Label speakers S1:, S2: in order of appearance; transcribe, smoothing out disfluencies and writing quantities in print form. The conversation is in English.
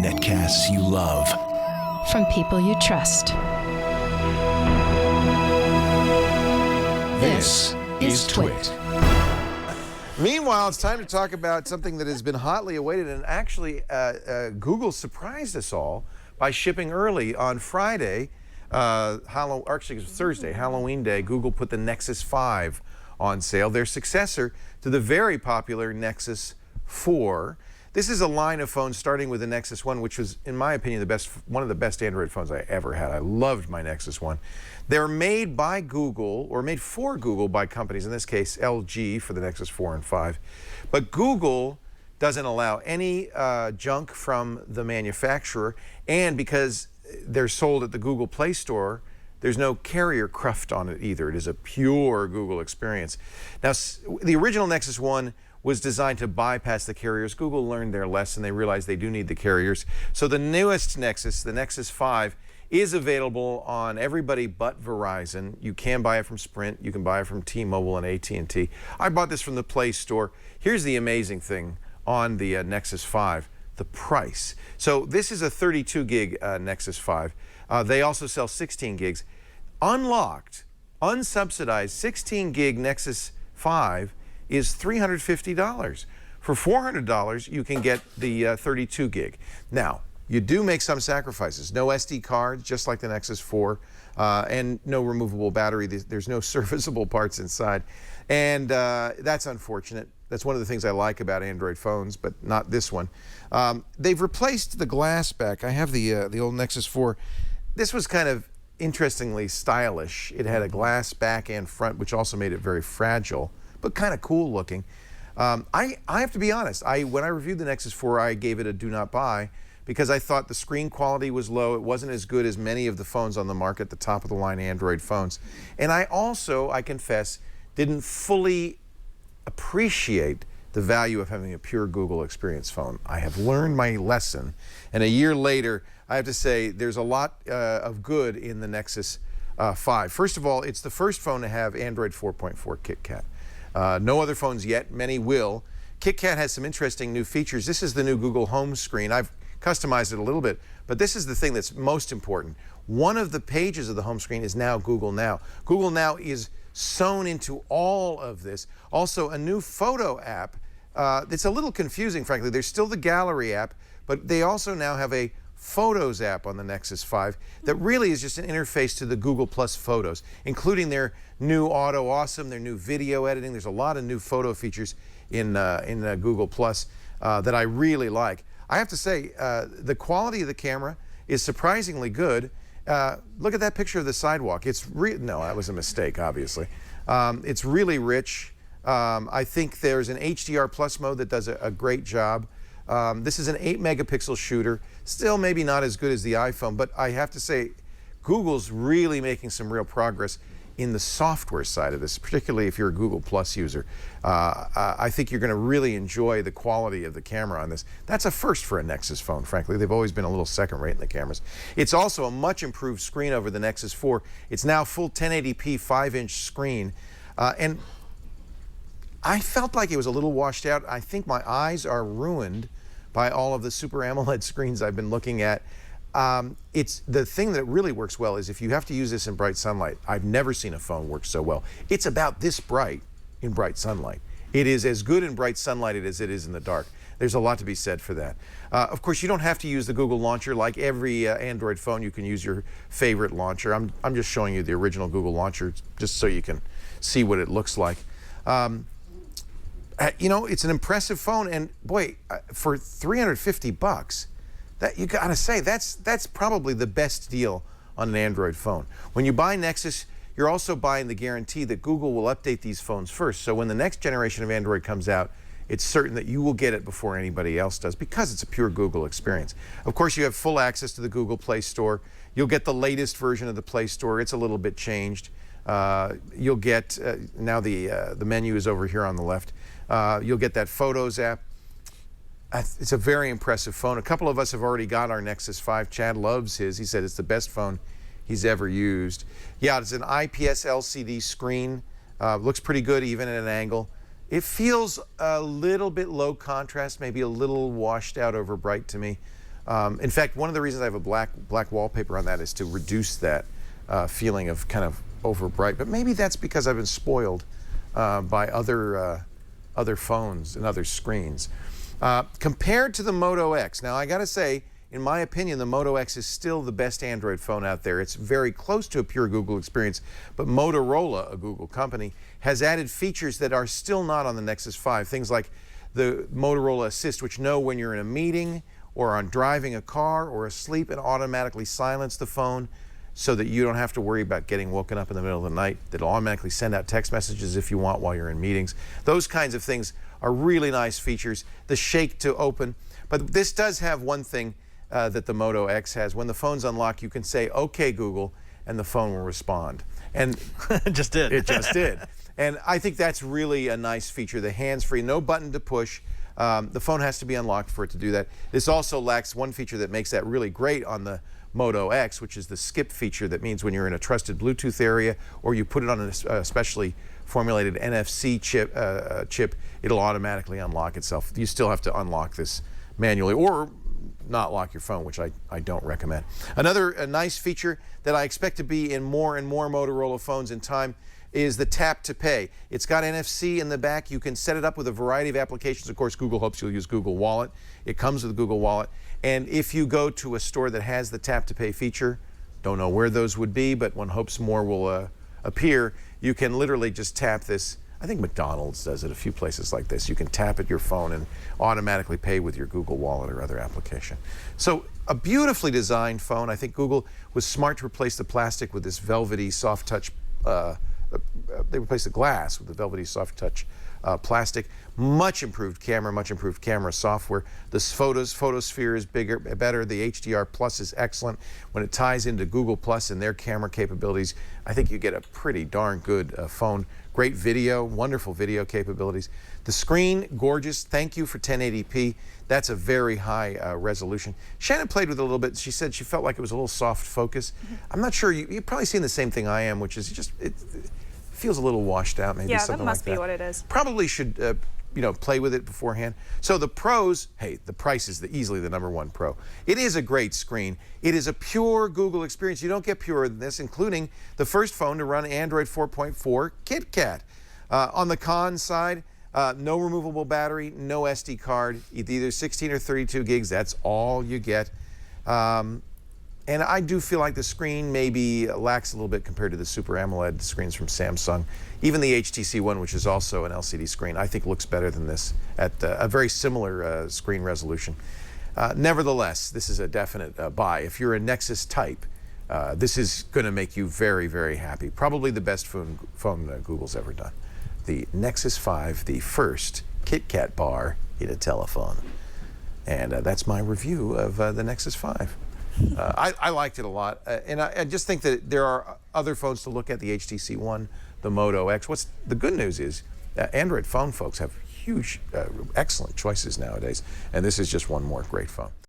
S1: Netcasts you love.
S2: From people you trust.
S1: This is Twit.
S3: Meanwhile, it's time to talk about something that has been hotly awaited, and actually Google surprised us all by shipping early on Friday, actually it was Thursday, Halloween Day. Google put the Nexus 5 on sale, their successor to the very popular Nexus 4. This is a line of phones starting with the Nexus 1, which was, in my opinion, one of the best Android phones I ever had. I loved my Nexus 1. They're made by Google, or made for Google by companies, in this case LG for the Nexus 4 and 5. But Google doesn't allow any junk from the manufacturer, and because they're sold at the Google Play Store, there's no carrier cruft on it either. It is a pure Google experience. Now, the original Nexus 1 was designed to bypass the carriers. Google learned their lesson. They realized they do need the carriers. So the newest Nexus, the Nexus 5, is available on everybody but Verizon. You can buy it from Sprint. You can buy it from T-Mobile and AT&T. I bought this from the Play Store. Here's the amazing thing on the Nexus 5, the price. So this is a 32 gig Nexus 5. They also sell 16 gigs. Unlocked, unsubsidized 16 gig Nexus 5 is $350. For $400, you can get the 32 gig. Now, you do make some sacrifices. No SD cards, just like the Nexus 4, and no removable battery. There's no serviceable parts inside. And that's unfortunate. That's one of the things I like about Android phones, but not this one. They've replaced the glass back. I have the old Nexus 4. This was kind of interestingly stylish. It had a glass back and front, which also made it very fragile, but kind of cool looking. I have to be honest, when I reviewed the Nexus 4, I gave it a do not buy because I thought the screen quality was low. It wasn't as good as many of the phones on the market, the top of the line Android phones. And I also, I confess, didn't fully appreciate the value of having a pure Google experience phone. I have learned my lesson, and a year later, I have to say there's a lot of good in the Nexus 5. First of all, it's the first phone to have Android 4.4 KitKat. No other phones yet, many will. KitKat has some interesting new features. This is the new Google home screen. I've customized it a little bit, but this is the thing that's most important. One of the pages of the home screen is now Google Now. Google Now is sewn into all of this. Also, a new photo app. It's a little confusing, frankly. There's still the Gallery app, but they also now have a Photos app on the Nexus 5 that really is just an interface to the Google Plus Photos, including their new Auto Awesome, their new video editing. There's a lot of new photo features in Google Plus that I really like. I have to say, the quality of the camera is surprisingly good. Look at that picture of the sidewalk. No, that was a mistake, obviously. It's really rich. I think there's an HDR Plus mode that does a great job. This is an 8 megapixel shooter. Still maybe not as good as the iPhone, but I have to say Google's really making some real progress in the software side of this, particularly if you're a Google Plus user. I think you're going to really enjoy the quality of the camera on this. That's a first for a Nexus phone, frankly. They've always been a little second rate in the cameras. It's also a much improved screen over the Nexus 4. It's now full 1080p 5-inch screen. And I felt like it was a little washed out. I think my eyes are ruined by all of the Super AMOLED screens I've been looking at. It's the thing that really works well is if you have to use this in bright sunlight. I've never seen a phone work so well. It's about this bright in bright sunlight. It is as good in bright sunlight as it is in the dark. There's a lot to be said for that. Of course, you don't have to use the Google launcher. Like every Android phone, you can use your favorite launcher. I'm just showing you the original Google launcher just so you can see what it looks like. You know, it's an impressive phone, and boy, for $350, that you gotta say that's probably the best deal on an Android phone. When you buy Nexus, you're also buying the guarantee that Google will update these phones first. So when the next generation of Android comes out, it's certain that you will get it before anybody else does because it's a pure Google experience. Of course, you have full access to the Google Play Store. You'll get the latest version of the Play Store. It's a little bit changed. You'll get, now the menu is over here on the left. You'll get that Photos app. It's a very impressive phone. A couple of us have already got our Nexus 5. Chad loves his. He said it's the best phone he's ever used. Yeah, it's an IPS LCD screen. Looks pretty good even at an angle. It feels a little bit low contrast, maybe a little washed out over bright to me. In fact, one of the reasons I have a black wallpaper on that is to reduce that feeling of kind of over bright. But maybe that's because I've been spoiled by other phones and other screens. Compared to the Moto X, now I gotta say, in my opinion, the Moto X is still the best Android phone out there. It's very close to a pure Google experience, but Motorola, a Google company, has added features that are still not on the Nexus 5. Things like the Motorola Assist, which know when you're in a meeting or on driving a car or asleep and automatically silence the phone so that you don't have to worry about getting woken up in the middle of the night. That'll automatically send out text messages if you want while you're in meetings. Those kinds of things are really nice features. The shake to open. But this does have one thing that the Moto X has. When the phone's unlocked, you can say, "Okay, Google," and the phone will respond. And
S4: it just did.
S3: It just did. And I think that's really a nice feature. The hands-free, no button to push. The phone has to be unlocked for it to do that. This also lacks one feature that makes that really great on the Moto X, which is the skip feature. That means when you're in a trusted Bluetooth area or you put it on a specially formulated NFC chip, it'll automatically unlock itself. You still have to unlock this manually or not lock your phone, which I don't recommend. Another nice feature that I expect to be in more and more Motorola phones in time is the tap to pay. It's got NFC in the back. You can set it up with a variety of applications. Of course, Google hopes you'll use Google Wallet. It comes with Google Wallet. And if you go to a store that has the tap to pay feature, don't know where those would be, but one hopes more will appear, you can literally just tap this. I think McDonald's does it, a few places like this. You can tap at your phone and automatically pay with your Google Wallet or other application. So a beautifully designed phone. I think Google was smart to replace the plastic with this velvety soft touch. They replaced the glass with the velvety soft touch plastic. Much improved camera software. The photosphere is better. The HDR Plus is excellent. When it ties into Google Plus and their camera capabilities, I think you get a pretty darn good phone. Great video, wonderful video capabilities. The screen, gorgeous. Thank you for 1080p. That's a very high resolution. Shannon played with it a little bit. She said she felt like it was a little soft focus. I'm not sure. You've probably seen the same thing I am, which is just, it feels a little washed out, maybe something like that.
S1: Yeah, that must be what it is.
S3: Probably should play with it beforehand. So the pros, hey, the price is easily the #1 pro. It is a great screen. It is a pure Google experience. You don't get purer than this, including the first phone to run Android 4.4 KitKat. On the con side, no removable battery, no SD card, either 16 or 32 gigs. That's all you get. And I do feel like the screen maybe lacks a little bit compared to the Super AMOLED screens from Samsung. Even the HTC One, which is also an LCD screen, I think looks better than this at a very similar screen resolution. Nevertheless, this is a definite buy. If you're a Nexus type, this is going to make you very, very happy. Probably the best phone Google's ever done. The Nexus 5, the first KitKat bar in a telephone. And that's my review of the Nexus 5. I liked it a lot, and I just think that there are other phones to look at, the HTC One, the Moto X. The good news is Android phone folks have huge, excellent choices nowadays, and this is just one more great phone.